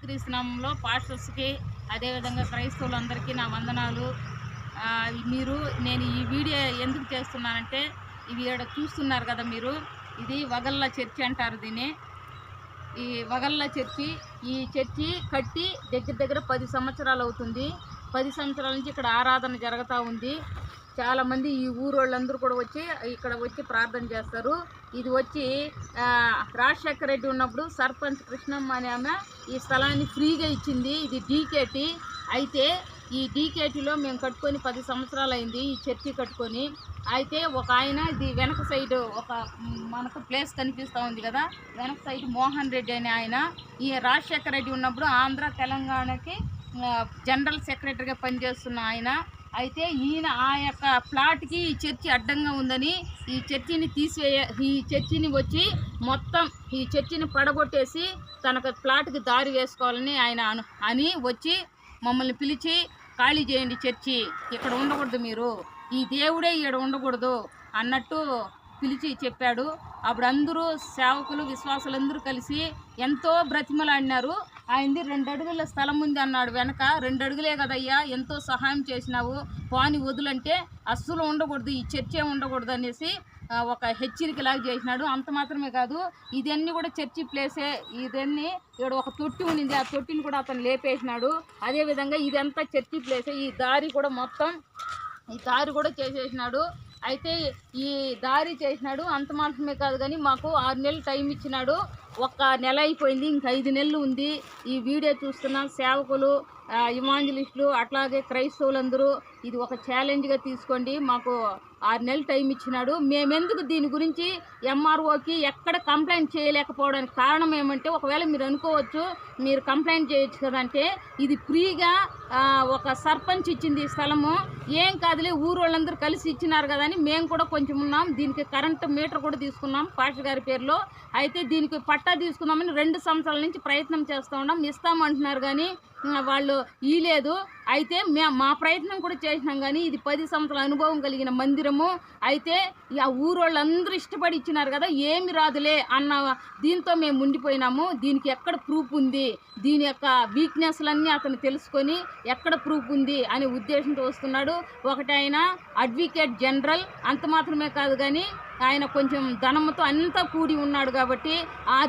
యేసుక్రీస్తు నామములో పాస్టర్స్‌కి అదేవిధంగా క్రైస్తవులందరికీ నా వందనాలు. నేను ఈ వీడియో ఎందుకు చేస్తున్నానంటే, ఇవి ఈడ చూస్తున్నారు కదా మీరు, ఇది వగల్ల చర్చి అంటారు దీన్ని. ఈ వగల్ల చర్చి, ఈ చర్చి కట్టి దగ్గర 10 సంవత్సరాలు అవుతుంది. 10 సంవత్సరాల నుంచి ఇక్కడ ఆరాధన జరుగుతూ ఉంది. చాలామంది ఈ ఊరోళ్ళందరూ కూడా ఇక్కడ వచ్చి ప్రార్థన చేస్తారు. ఇది వచ్చి రాజశేఖర రెడ్డి ఉన్నప్పుడు సర్పంచ్ కృష్ణమ్మ అనే ఆమె ఈ స్థలాన్ని ఫ్రీగా ఇచ్చింది. ఇది డీకేటీ. అయితే ఈ డీకేటీలో మేము కట్టుకొని 10 సంవత్సరాలు అయింది ఈ చర్చి కట్టుకొని. అయితే ఒక ఆయన ఇది వెనక సైడ్ మనకు ప్లేస్ కనిపిస్తూ ఉంది కదా, వెనక సైడ్ మోహన్ రెడ్డి అనే ఆయన ఈ రాజశేఖర రెడ్డి ఉన్నప్పుడు ఆంధ్ర తెలంగాణకి జనరల్ సెక్రటరీగా పనిచేస్తున్న ఆయన. అయితే ఈయన ఆ యొక్క ప్లాట్కి ఈ చర్చి అడ్డంగా ఉందని ఈ చర్చిని వచ్చి మొత్తం ఈ చర్చిని పడగొట్టేసి తనకు ప్లాట్కి దారి వేసుకోవాలని ఆయన అని వచ్చి మమ్మల్ని పిలిచి, ఖాళీ చేయండి చర్చి, ఇక్కడ ఉండకూడదు, మీరు ఈ దేవుడే ఇక్కడ ఉండకూడదు అన్నట్టు పిలిచి చెప్పాడు. అప్పుడు అందరూ సేవకులు విశ్వాసులందరూ కలిసి ఎంతో బ్రతిమలాడినారు. ఆయనది 2 అడుగుల స్థలం ఉంది అన్నాడు. వెనక 2 అడుగులే కదయ్యా, ఎంతో సహాయం చేసినావు, పాని వదులంటే అస్సలు ఉండకూడదు, ఈ చర్చే ఉండకూడదు అనేసి ఒక హెచ్చరికలాగా చేసినాడు. అంత మాత్రమే కాదు, ఇదన్నీ కూడా చర్చి ప్లేసే. ఇక్కడ ఒక తొట్టి ఉండింది, ఆ తొట్టిని కూడా అతను లేపేసినాడు. అదేవిధంగా ఇదంతా చర్చి ప్లేసే. ఈ దారి కూడా చేసేసినాడు. అయితే ఈ దారి చేసినాడు. అంత మాత్రమే కాదు కానీ మాకు 6 నెలలు టైం ఇచ్చినాడు. 1 నెల అయిపోయింది, ఇంకా 5 నెలలు ఉంది. ఈ వీడియో చూస్తున్న సేవకులు, ఇవాంజలిస్టులు, అట్లాగే క్రైస్తవులందరూ ఇది ఒక ఛాలెంజ్గా తీసుకోండి. మాకు 6 నెలలు టైం ఇచ్చినాడు. మేమెందుకు దీని గురించి ఎంఆర్ఓకి ఎక్కడ కంప్లైంట్ చేయలేకపోవడానికి కారణం ఏమంటే, ఒకవేళ మీరు అనుకోవచ్చు మీరు కంప్లైంట్ చేయొచ్చు కదంటే, ఇది ఫ్రీగా ఒక సర్పంచ్ ఇచ్చింది ఈ స్థలము, ఏం కాదులే ఊరోళ్ళందరూ కలిసి ఇచ్చినారు కదా అని మేము కూడా కొంచెం ఉన్నాం. దీనికి కరెంటు మీటర్ కూడా తీసుకున్నాం పాస్టర్ గారి పేరులో. అయితే దీనికి పట్టా తీసుకుందామని 2 సంవత్సరాల నుంచి ప్రయత్నం చేస్తూ ఉన్నాం. ఇస్తామంటున్నారు కానీ వాళ్ళు ఇలేదు. అయితే మా ప్రయత్నం కూడా చేసినాం కానీ ఇది 10 సంవత్సరాల అనుభవం కలిగిన మందిరము. అయితే ఆ ఊరోళ్ళందరూ ఇష్టపడి ఇచ్చినారు కదా, ఏమి రాదులే అన్న దీంతో మేము ఉండిపోయినాము. దీనికి ఎక్కడ ప్రూఫ్ ఉంది, దీని యొక్క వీక్నెస్లన్నీ అతను తెలుసుకొని ఎక్కడ ప్రూఫ్ ఉంది అనే ఉద్దేశంతో వస్తున్నాడు. ఒకటి ఆయన అడ్వకేట్ జనరల్, అంత మాత్రమే కాదు కానీ ఆయన కొంచెం ధనముతో అంతా కూడి ఉన్నాడు కాబట్టి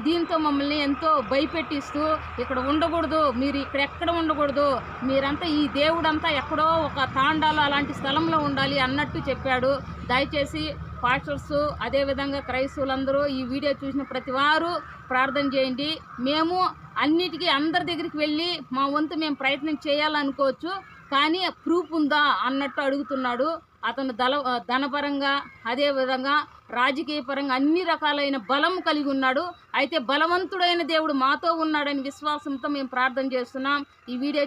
దీంతో మమ్మల్ని ఎంతో భయపెట్టిస్తూ, ఇక్కడ ఉండకూడదు, మీరు ఎక్కడ ఉండకూడదు, మీరంతా ఈ దేవుడంతా ఎక్కడో ఒక తాండాలో అలాంటి స్థలంలో ఉండాలి అన్నట్టు చెప్పాడు. దయచేసి పాస్టర్స్ అదేవిధంగా క్రైస్తవులందరూ ఈ వీడియో చూసిన ప్రతి వారు ప్రార్థన చేయండి. మేము అన్నిటికీ అందరి దగ్గరికి వెళ్ళి మా వంతు మేము ప్రయత్నం చేయాలనుకోవచ్చు, కానీ ప్రూఫ్ ఉందా అన్నట్టు అడుగుతున్నాడు. అతను ధనపరంగా అదేవిధంగా రాజకీయ పరంగా అన్ని రకాలైన బలం కలిగి ఉన్నాడు. అయితే బలవంతుడైన దేవుడు మాతో ఉన్నాడని విశ్వాసంతో మేము ప్రార్థన చేస్తున్నాం. ఈ వీడియో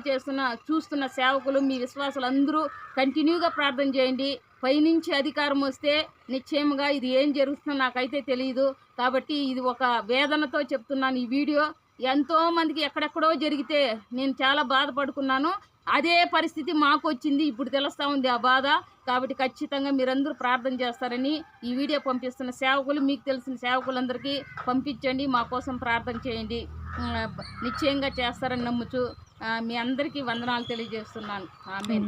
చూస్తున్న సేవకులు, మీ విశ్వాసులు అందరూ కంటిన్యూగా ప్రార్థన చేయండి. పైనుంచి అధికారం వస్తే నిశ్చయంగా ఇది ఏం జరుగుతుందో నాకైతే తెలియదు. కాబట్టి ఇది ఒక వేదనతో చెప్తున్నాను. ఈ వీడియో ఎంతోమందికి ఎక్కడెక్కడో జరిగితే నేను చాలా బాధపడుకున్నాను. అదే పరిస్థితి మాకు వచ్చింది, ఇప్పుడు తెలుస్తూ ఉంది ఆ బాధ. కాబట్టి ఖచ్చితంగా మీరందరూ ప్రార్థన చేస్తారని ఈ వీడియో పంపిస్తున్న సేవకులు, మీకు తెలిసిన సేవకులందరికీ పంపించండి, మా కోసం ప్రార్థన చేయండి. నిశ్చయంగా చేస్తారని నమ్ముచు మీ అందరికీ వందనాలు తెలియజేస్తున్నాను. ఆమేన్.